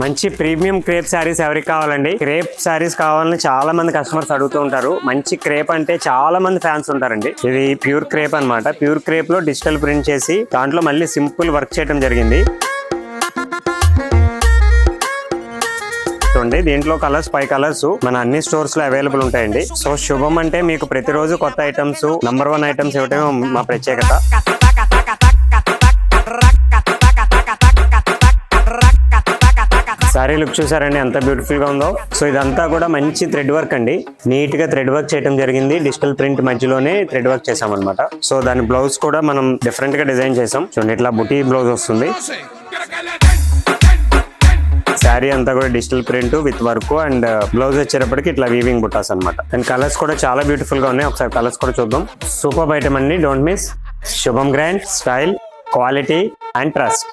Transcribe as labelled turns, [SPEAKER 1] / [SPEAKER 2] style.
[SPEAKER 1] మంచి premium crepe saris ఎవరికి కావాలండి? క్రేప్ శారీస్ కావాలని చాలా మంది కస్టమర్స్ అడుగుతూ ఉంటారు. మంచి క్రేప్ అంటే చాలా మంది ఫ్యాన్స్ ఉంటారండి. ఇది ప్యూర్ క్రేప్ అన్నమాట. ప్యూర్ క్రేప్ లో డిజిటల్ ప్రింట్ చేసి దాంట్లో మళ్ళీ సింపుల్ వర్క్ చేయడం జరిగింది. దీంట్లో కలర్స్ 5 కలర్స్ మన అన్ని స్టోర్స్ లో అవైలబుల్ ఉంటాయండి. సో శుభం అంటే మీకు ప్రతిరోజు కొత్త ఐటమ్స్, నంబర్ 1 ఐటమ్స్ ఇవ్వటమే మా ప్రత్యేకత. సారీ లుక్ చూసారండి ఎంత బ్యూటిఫుల్ గా ఉందో. సో ఇదంతా కూడా మంచి థ్రెడ్ వర్క్ అండి. నీట్ గా థ్రెడ్ వర్క్ చేయడం జరిగింది. డిజిటల్ ప్రింట్ మధ్యలోనే థ్రెడ్ వర్క్ చేసాం అనమాట. సో దాని బ్లౌజ్ కూడా మనం డిఫరెంట్ గా డిజైన్ చేసాం. చూడండి ఇట్లా బుటీ బ్లౌజ్ వస్తుంది. శారీ అంతా కూడా digital print with work and blouse వచ్చేటప్పటికి ఇట్లా వీవింగ్ బుట్టాస్ అనమాట. అండ్ కలర్స్ కూడా చాలా బ్యూటిఫుల్ గా ఉన్నాయి. ఒకసారి కలర్స్ కూడా చూద్దాం. సూపర్ ఐటమ్ అండి. Don't miss. Shubham grand style, quality and trust.